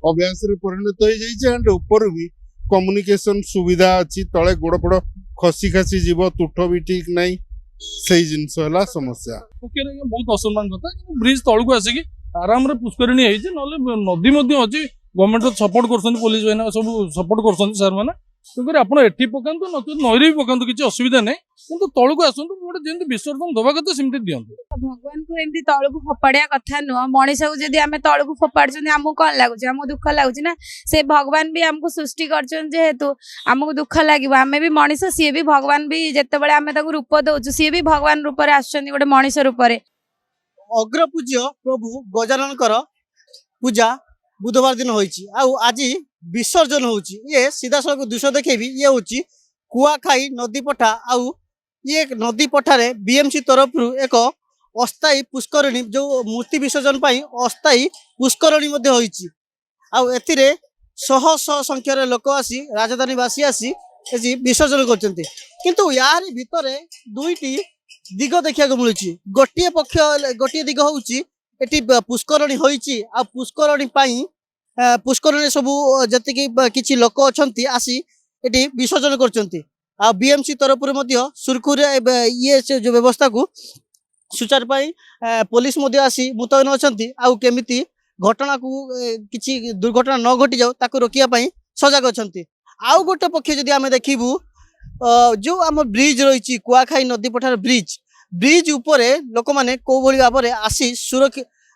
अभ्यास परिणत हो जाए ऊपर भी कम्युनिकेशन सुविधा अच्छी तले गोड़ पड़ खसी खासी जीव तुठ भी ठीक नहीं से जिनस समस्या बहुत असम्मान कथा ब्रिज तौक आसिक आराम पुष्करिणी नदी अच्छी गवर्नमेंट सपोर्ट कर पुलिस भाई सब सपोर्ट कर सार मैंने तेणुकर आप पकातु नईरे भी पकातु किसी असुविधा नहीं कि तौक आसतु गोटे जमी विसर्जन दवा कथा सेमती दिंतु भगवान को एमती तौक फोपाड़ा कथा नुह मनीष को जब आम तौक फोपाड़ी आमको कौन लगुच आमको दुख लगुच ना से भगवान भी आमको सृष्टि करेतु आमको दुख लगे आम भी मनीष सी भी भगवान भी जिते आम रूप दौचु सी भी भगवान रूप से गोटे मनीष रूप अग्र पूज्य प्रभु गजानन पूजा बुधवार दिन होइछि आउ आज विसर्जन होउछि ये सीधा सड़क दृश्य देखेबी ये होउछि कुआखाई नदी पठा आउ ये नदी पठारे बीएमसी तरफ एक अस्थायी पुष्करणी जो मूर्ति विसर्जन पाई अस्थायी पुष्करणी मध्ये होइछि आउ एथिरे शह शह संख्यार लोक आसी राजधानीवासी आसी एजी विसर्जन करछन्ते किंतु यार भितरे दुईटी दिग देखा मिलूँ गोटे दिग हूँ एटी पुष्करणी होइछि आ पुष्करणी पाई पुष्करणी सबू जति किछि लोक अछंती आसी एटी विसर्जन करछंती आ बीएमसी तरफ सुरखुरे ये से जो व्यवस्था को सुचार पाई पुलिस मध्य आसी मुतयन अछंती आउ केमिति घटना को किछि दुर्घटना न घटी जाऊ ताको रोकिया पाई सजग अछंती आउ गोटे पक्ष जदि आमे देखिबू जो आम ब्रिज रही कुआखाई नदी पठार ब्रिज उपरे लोक माने को भली भाव में आसी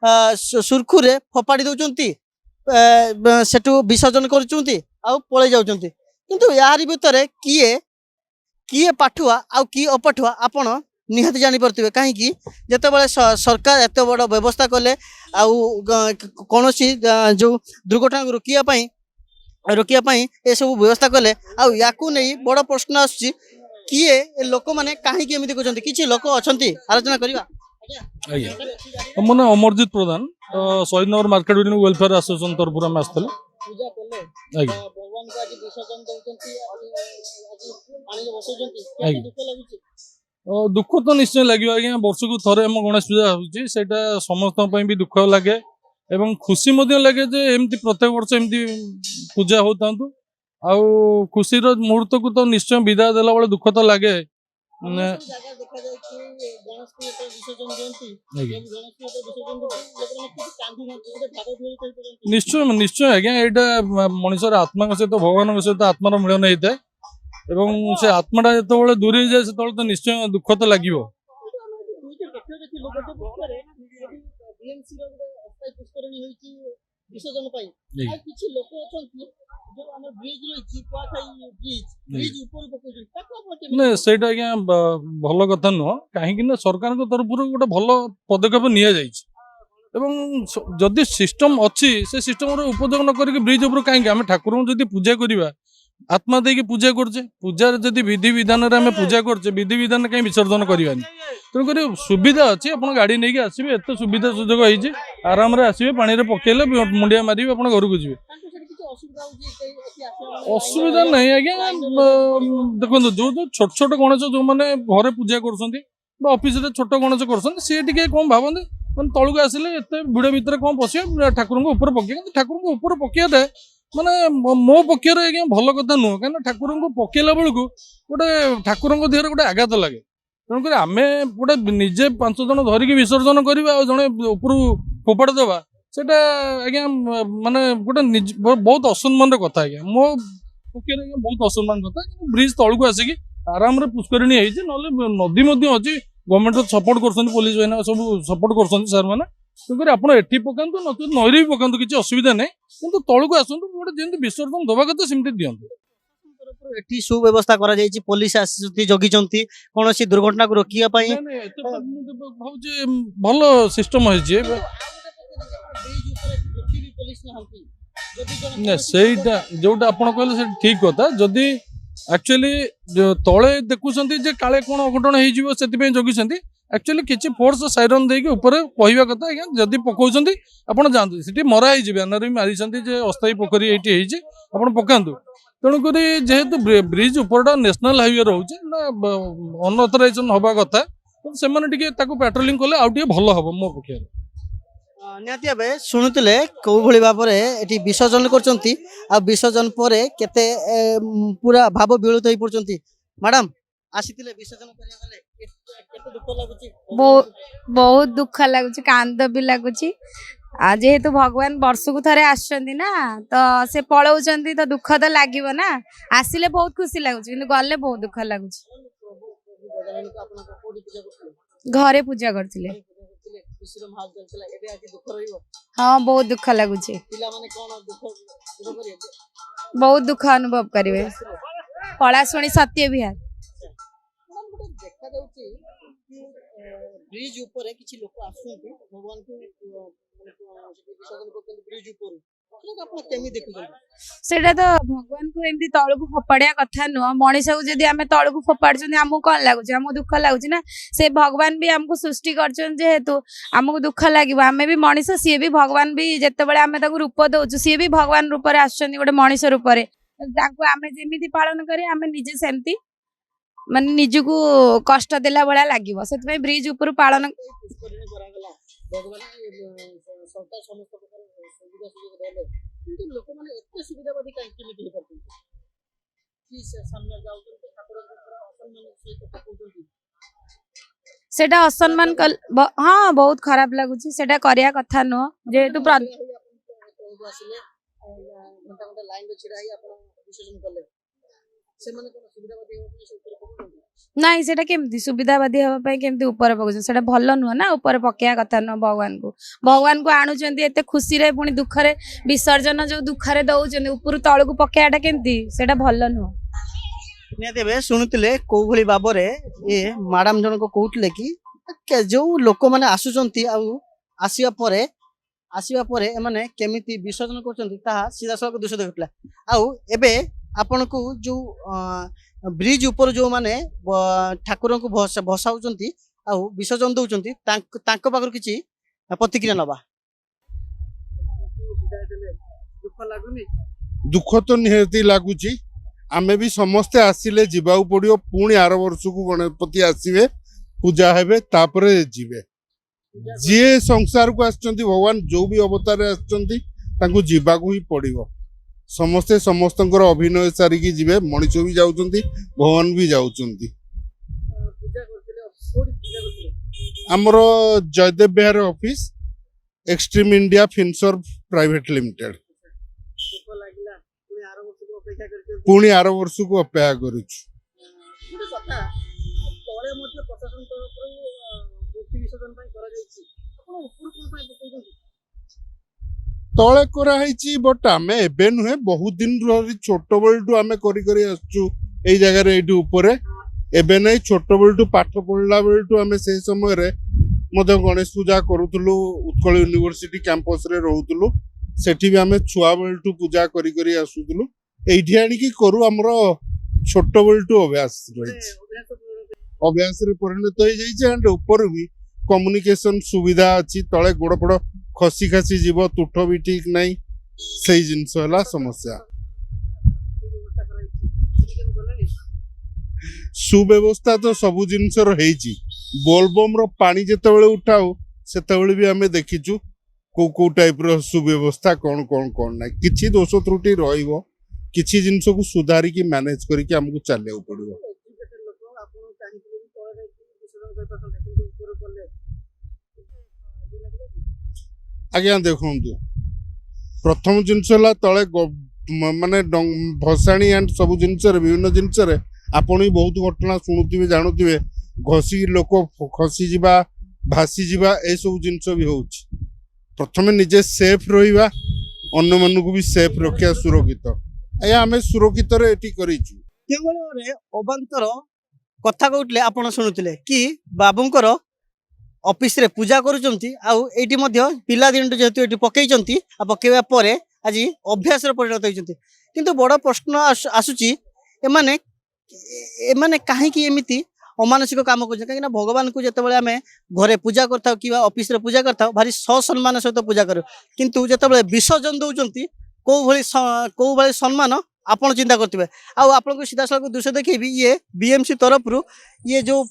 सुरखुरे फोपाड़ी दौरान सेठू विसर्जन कर पलि जाऊँच किंतु यार भितर किए किए पाठुआ आउ किए अपाठुआ आपण निहाती जानीपे कहीं जिते सरकार एत बड़ व्यवस्था कले कौन जो दुर्घटना रोकिया ये सब व्यवस्था कले या नहीं बड़ प्रश्न आसुची किए लोक मैंने कहीं एमती किसी लोक अच्छा आलोचना करवा मो ना अमरजीत प्रधान शहीद नगर मार्केट बिल्डिंग वेलफेयर एसोसिएशन तरफ आम आसते दुख तो निश्चय लगे आज्ञा वर्ष को थे आम गणेश पूजा होता समस्त भी दुख लगे एवं खुशी लगे जे एमती प्रत्येक वर्ष एमती पूजा होता आउ खुशी मुहूर्त को तो निश्चय विदाय देला बेले दुख तो लगे निश्चय निश्चय आज्ञा यहाँ मनुष्य आत्मा सहित भगवान सहित आत्मार मिलन होता है एवं से आत्माटा जो दूरी जाए से तो निश्चय दुख तो लगे सेटा आज्ञा भल कथा नुह कहीं सरकार तरफ गोटे भल पदक्षेप नि जदि सिस्टम अच्छी से सिस्टम उपयोग न करके ब्रिज उपर कहीं आम ठाकुर जब पूजा करवा आत्मा देकी पूजा करचे पूजार जदि विधि विधान आम पूजा करचे विधि विधान कहीं विसर्जन करवानी तेणुक सुविधा अच्छी आप गाड़ी नहीं आसवे एत सुविधा सुजोग होती आराम आसवे पानी पकेले मुंडिया मारे आप घर को जी असुविधा नहीं आज्ञा देखो जो जो छोट छोट गणेश जो मैंने घरे पूजा करफिस छोट गणेश कर कौन भावते मैं तौक आसिले एत भिड़ भितर कौन पशिया ठाकुर ऊपर पकड़ ठाकुर ऊपर पकड़ा माने मो पक्षर आज्ञा भल कथा नुह कहीं ठाकुर को पकेला बेलू गोटे ठाकुर देहर गोटे आघात लगे तेणुक आम गोटे निजे 5 जन धरिकी विसर्जन करवा जड़े ऊपर फोपाड़ देवा सेटा आज्ञा माने गोटे बहुत असम्मान कथा आज्ञा मो पक्षर आज्ञा बहुत असम्मान कथा ब्रिज तौक आसिक आराम पुष्करिणी होती नदी अच्छी गवर्नमेंट सपोर्ट कर पुलिस भाई सब सपोर्ट कर सार मैंने तेणुकर आप पकातु नईरे भी पकातु किसी असुविधा नहीं कि तौक आसतु गोटे जमी विसर्जन दवा कथा सेमती दिंतु एठी सुव्यवस्था करा जायछि पुलिस आसी जगिचंती कोनोसी दुर्घटना को रोकिया पई भल सिस्टम होइछि सेटा जोटा आपण कहले से ठीक कथा जदि एक्चुअली तले देखुछंती जे काले कोन अघटन हे जिवो सेति पे जगिछंती एक्चुअली किछि फोर्स साइरन देके ऊपर कहवा कथा आज्ञा जदि पकाउछंती आपण जानतु सेठी मरा हे जिवे बैनर भी मारिछंती जे अस्थायी पोखरी एठी हेछि आपण पकांतु तेणुक जेहेतु ब्रिज ऊपर नेशनल हाईवे रोचे ना अनअथराइजेशन हवा कथा से पेट्रोलिंग कले आउ भल हम मो पक्ष ନିହାତି ଭାବେ ଶୁଣୁଥିଲେ କୋଉ ଭଳି ଭାବରେ ଏଠି ବିସର୍ଜନ କରୁଛନ୍ତି ଆଉ ବିସର୍ଜନ ପରେ କେତେ ପୁରା ଭାବ ବିହଳିତ ହେଇ ପଡୁଛନ୍ତି। ମ୍ୟାଡାମ ଆସିଥିଲେ ବିସର୍ଜନ କରିବା ବେଳେ କେତେ ଦୁଃଖ ଲାଗୁଛି? ବହୁତ ଦୁଃଖ ଲାଗୁଛି, କାନ୍ଦ ବି ଲାଗୁଛି। ଯେହେତୁ ଭଗବାନ ବର୍ଷକୁ ଥରେ ଆସୁଛନ୍ତି ନା, ତ ସେ ପଳଉଛନ୍ତି ତ ଦୁଃଖ ତ ଲାଗିବ ନା। ଆସିଲେ ବହୁତ ଖୁସି ଲାଗୁଛି, କିନ୍ତୁ ଗଲେ ବହୁତ ଦୁଃଖ ଲାଗୁଛି। ଘରେ ପୂଜା କରିଥିଲେ। ହଁ, ବହୁତ ଦୁଃଖ ଲାଗୁଛି, ବହୁତ ଦୁଃଖ ଅନୁଭବ କରିବେ। ପଳାଶୁଣି ସତ୍ୟ ବିହାର। ଦେଖାଯାଉଛି କି ବ୍ରିଜ ଉପରେ କିଛି ଲୋକ ଆସୁଛନ୍ତି ଭଗବାନଙ୍କୁ ବିସର୍ଜନ କରୁଛନ୍ତି ବ୍ରିଜ ଉପରୁ। ଆପଣ କେମିତି ଦେଖୁଛନ୍ତି? ସେଇଟା ତ ଭଗବାନଙ୍କୁ ଏମିତି ତଳକୁ ଫୋପାଡିବା କଥା ନୁହଁ। ମଣିଷକୁ ଯଦି ଆମେ ତଳକୁ ଫୋପାଡୁଛନ୍ତି ଆମକୁ କଣ ଲାଗୁଛି? ଆମକୁ ଦୁଃଖ ଲାଗୁଛି ନା। ସେ ଭଗବାନ ବି ଆମକୁ ସୃଷ୍ଟି କରିଛନ୍ତି, ଯେହେତୁ ଆମକୁ ଦୁଃଖ ଲାଗିବ। ଆମେ ବି ମଣିଷ, ସିଏ ବି ଭଗବାନ ବି ଯେତେବେଳେ ଆମେ ତାକୁ ରୂପ ଦଉଛୁ, ସିଏ ବି ଭଗବାନ ରୂପରେ ଆସୁଛନ୍ତି ଗୋଟେ ମଣିଷ ରୂପରେ। ତାଙ୍କୁ ଆମେ ଯେମିତି ପାଳନ କରିବା, ଆମେ ନିଜେ ସେମିତି ମାନେ ନିଜକୁ କଷ୍ଟ ଦେଲା ଭଳିଆ ଲାଗିବ। ସେଥିପାଇଁ ବ୍ରିଜ ଉପରୁ ପାଳନ କିନ୍ତୁ ଲୋକମାନେ ଏତେ ସୁବିଧାବାଦୀ କାହିଁକି କେମିତି ହେଇପାରୁଛନ୍ତି? କି ସେ ସାମ୍ନା ଯାଉଛନ୍ତି ଠାକୁରଙ୍କ ଅସମ୍ମାନ ସହିତ ପକଉଛନ୍ତି। ସେଟା ଅସମ୍ମାନ ହଁ, ବହୁତ ଖରାପ ଲାଗୁଛି। ସେଟା କରିବା କଥା ନୁହଁ। ଯେହେତୁ ଆସିଲେ ଘଣ୍ଟା ଘଣ୍ଟା ଲାଇନରେ ଛିଡା ହେଇ ଆପଣ ବିସର୍ଜନ କଲେ, ସେମାନେ କଣ ସୁବିଧାବାଦୀ ହେବା ପାଇଁ ସେ ଉପରେ ପକଉଛନ୍ତି? ନାଇଁ, ସେଟା କେମିତି ସୁବିଧାବାଦୀ ହବା ପାଇଁ କେମିତି ଉପରେ ପକଉଛନ୍ତି? ସେଟା ଭଲ ନୁହଁ ନା। ଉପରେ ପକେଇବା କଥା ନୁହଁ। ଭଗବାନଙ୍କୁ ଆଣୁଛନ୍ତି ଏତେ ଖୁସିରେ, ପୁଣି ଦୁଃଖରେ ବିସର୍ଜନ ଯୋଉ ଦୁଃଖରେ ଦଉଛନ୍ତି, ଉପରୁ ତଳକୁ ପକେଇବାଟା କେମିତି? ସେଟା ଭଲ ନୁହଁ। ନିହାତି ଭାବେ ଶୁଣୁଥିଲେ କୋଉ ଭଳି ଭାବରେ ଏ ମ୍ୟାଡାମ ଜଣକ କହୁଥିଲେ କି ଯୋଉ ଲୋକମାନେ ଆସୁଛନ୍ତି ଆଉ ଆସିବା ପରେ ଏମାନେ କେମିତି ବିସର୍ଜନ କରୁଛନ୍ତି ତାହା ସିଧାସଳଖ ଦୃଶ୍ୟ ଦେଖୁଥିଲା। ଆଉ ଏବେ ଆପଣଙ୍କୁ ଯୋଉ ବ୍ରିଜ ଉପରୁ ଯୋଉମାନେ ଠାକୁରଙ୍କୁ ଭସାଉଛନ୍ତି ଆଉ ବିସର୍ଜନ ଦଉଛନ୍ତି ତାଙ୍କ ପାଖରୁ କିଛି ପ୍ରତିକ୍ରିୟା ନବା। ଦୁଃଖ ଲାଗୁନି? ଦୁଃଖ ତ ନିହାତି ଲାଗୁଛି। ଆମେ ବି ସମସ୍ତେ ଆସିଲେ ଯିବାକୁ ପଡିବ। ପୁଣି ଆର ବର୍ଷକୁ ଗଣପତି ଆସିବେ, ପୂଜା ହେବେ, ତାପରେ ଯିବେ। ଯିଏ ସଂସାରକୁ ଆସିଛନ୍ତି, ଭଗବାନ ଯୋଉ ବି ଅବତାରରେ ଆସିଛନ୍ତି, ତାଙ୍କୁ ଯିବାକୁ ହିଁ ପଡିବ। ସମସ୍ତେ ସମସ୍ତଙ୍କର ଅଭିନୟ ସାରିକି ଯିବେ। ମଣିଷ ବି ଯାଉଛନ୍ତି, ଭଗବାନ ବି ଯାଉଛନ୍ତି। ଆମର Jaydev Vihar office, extreme India finserv private limited. ପୁଣି ଆର ବର୍ଷକୁ ଅପେକ୍ଷା କରୁଛୁ। ତଳେ କରାହେଇଛି, ବଟ ଆମେ ଏବେ ନୁହେଁ, ବହୁତ ଦିନ ଧରି ଛୋଟ ବେଳଠୁ ଆମେ କରି ଆସୁଛୁ ଏଇ ଜାଗାରେ, ଏଇଠି ଉପରେ। ଏବେ ନାଇଁ, ଛୋଟ ବେଳଠୁ ପାଠ ପଢିଲା ବେଳଠୁ ଆମେ ସେଇ ସମୟରେ ମଧ୍ୟ ଗଣେଶ ପୂଜା କରୁଥିଲୁ। ଉତ୍କଳ ୟୁନିଭର୍ସିଟି କ୍ୟାମ୍ପସରେ ରହୁଥିଲୁ। ସେଠି ବି ଆମେ ଛୁଆ ବେଳଠୁ ପୂଜା କରି ଆସୁଥିଲୁ। ଏଇଠି ଆଣିକି କରୁ। ଆମର ଛୋଟ ବେଳଠୁ ଅଭ୍ୟାସ ରହିଛି, ଅଭ୍ୟାସରେ ପରିଣତ ହେଇଯାଇଛି। ଆଣ୍ଡ ଉପରୁ ବି କମ୍ୟୁନିକେସନ ସୁବିଧା ଅଛି। ତଳେ ଗୋଡ ଫୋଡ ଖସି ଖାସି ଯିବ, ତୁଠ ବି ଠିକ ନାହିଁ। ସେଇ ଜିନିଷ ହେଲା ସମସ୍ୟା। ସୁବ୍ୟବସ୍ଥା ତ ସବୁ ଜିନିଷର ହେଇଛି। ବୋଲବମର ପାଣି ଯେତେବେଳେ ଉଠାଉ, ସେତେବେଳେ ବି ଆମେ ଦେଖିଛୁ କୋଉ ଟାଇପର ସୁବ୍ୟବସ୍ଥା, କଣ ନାହିଁ। କିଛି ଦୋଷ ତ୍ରୁଟି ରହିବ, କିଛି ଜିନିଷକୁ ସୁଧାରିକି ମ୍ୟାନେଜ କରିକି ଆମକୁ ଚାଲିବାକୁ ପଡିବ। ଆଜ୍ଞା ଦେଖନ୍ତୁ, ପ୍ରଥମ ଜିନିଷ ହେଲା ତଳେ ମାନେ ଭସାଣି ଆଣ୍ଡ ସବୁ ଜିନିଷରେ, ବିଭିନ୍ନ ଜିନିଷରେ ଆପଣ ବି ବହୁତ ଘଟଣା ଶୁଣୁଥିବେ, ଜାଣୁଥିବେ। ଲୋକ ଖସିଯିବା, ଭାସିଯିବା, ଏସବୁ ଜିନିଷ ବି ହଉଛି। ପ୍ରଥମେ ନିଜେ ସେଫ ରହିବା, ଅନ୍ୟମାନଙ୍କୁ ବି ସେଫ ରଖିବା, ସୁରକ୍ଷିତ। ଆଜ୍ଞା ଆମେ ସୁରକ୍ଷିତରେ ଏଠି କରିଛୁ। କେଉଁଭଳି ଅବାନ୍ତର କଥା କହୁଥିଲେ ଆପଣ ଶୁଣୁଥିଲେ କି ବାବୁଙ୍କର ଅଫିସରେ ପୂଜା କରୁଛନ୍ତି, ଆଉ ଏଇଠି ମଧ୍ୟ ପିଲାଦିନଠୁ ଯେହେତୁ ଏଠି ପକେଇଛନ୍ତି, ଆଉ ପକେଇବା ପରେ ଆଜି ଅଭ୍ୟାସରେ ପରିଣତ ହେଇଛନ୍ତି। କିନ୍ତୁ ବଡ଼ ପ୍ରଶ୍ନ ଆସୁଛି, ଏମାନେ କାହିଁକି ଏମିତି ଅମାନସିକ କାମ କରୁଛନ୍ତି? କାହିଁକିନା ଭଗବାନଙ୍କୁ ଯେତେବେଳେ ଆମେ ଘରେ ପୂଜା କରିଥାଉ କିମ୍ବା ଅଫିସରେ ପୂଜା କରିଥାଉ, ଭାରି ସସମ୍ମାନ ସହିତ ପୂଜା କରୁ। କିନ୍ତୁ ଯେତେବେଳେ ବିସର୍ଜନ ଦେଉଛନ୍ତି, କୋଉଭଳି ସମ୍ମାନ ଆପଣ ଚିନ୍ତା କରୁଥିବେ। ଆଉ ଆପଣଙ୍କୁ ସିଧାସଳଖ ଦୃଶ୍ୟ ଦେଖେଇବି, ଇଏ ବିଏମସି ତରଫରୁ ଇଏ ଯୋଉ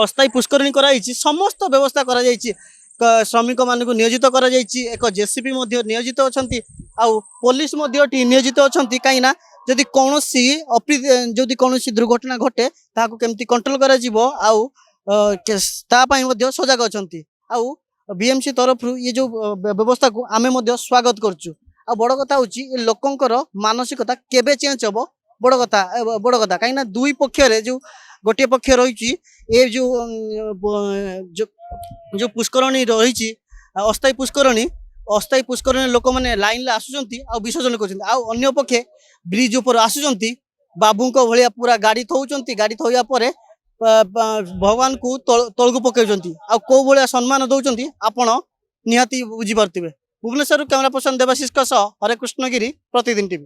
ଅସ୍ଥାୟୀ ପୁଷ୍କରିଣୀ କରାଯାଇଛି, ସମସ୍ତ ବ୍ୟବସ୍ଥା କରାଯାଇଛି। ଶ୍ରମିକ ମାନଙ୍କୁ ନିୟୋଜିତ କରାଯାଇଛି ଏକ ଜେସିବି ମଧ୍ୟ ନିୟୋଜିତ ଅଛନ୍ତି ଆଉ ପୋଲିସ ମଧ୍ୟ ଏଠି ନିୟୋଜିତ ଅଛନ୍ତି କାହିଁକି ନା ଯଦି କୌଣସି ଯଦି କୌଣସି ଦୁର୍ଘଟଣା ଘଟେ ତାହାକୁ କେମିତି କଣ୍ଟ୍ରୋଲ କରାଯିବ ଆଉ ତା ପାଇଁ ମଧ୍ୟ ସଜାଗ ଅଛନ୍ତି ଆଉ ବିଏମସି ତରଫରୁ ये जो ବ୍ୟବସ୍ଥା କୁ ଆମେ ମଧ୍ୟ ସ୍ୱାଗତ କରୁଛୁ ଆଉ ବଡ଼ କଥା ହେଉଛି ଏ ଲୋକଙ୍କର ମାନସିକତା କେବେ ଚେଞ୍ଜ ହେବ ବଡ଼ କଥା କାହିଁକି ନା ଦୁଇ ପକ୍ଷରେ ଯେଉଁ ଗୋଟିଏ ପକ୍ଷ ରହିଛି ଏ ଯେଉଁ ପୁଷ୍କରଣୀ ରହିଛି ଅସ୍ଥାୟୀ ପୁଷ୍କରଣୀ ଲୋକମାନେ ଲାଇନରେ ଆସୁଛନ୍ତି ଆଉ ବିସର୍ଜନ କରୁଛନ୍ତି ଆଉ ଅନ୍ୟ ପକ୍ଷେ ବ୍ରିଜ ଉପରେ ଆସୁଛନ୍ତି ବାବୁଙ୍କ ଭଳିଆ ପୁରା ଗାଡ଼ି ଥଉଛନ୍ତି ଗାଡ଼ି ଥୋଇବା ପରେ ଭଗବାନଙ୍କୁ ତଳକୁ ପକାଉଛନ୍ତି ଆଉ କୋଉ ଭଳିଆ ସମ୍ମାନ ଦଉଛନ୍ତି ଆପଣ ନିହାତି ବୁଝିପାରୁଥିବେ। ଭୁବନେଶ୍ୱରରୁ କ୍ୟାମେରା ପର୍ସନ ଦେବାଶିଷଙ୍କ ସହ ହରେକୃଷ୍ଣ ଗିରି ପ୍ରତିଦିନ ଟିଭି।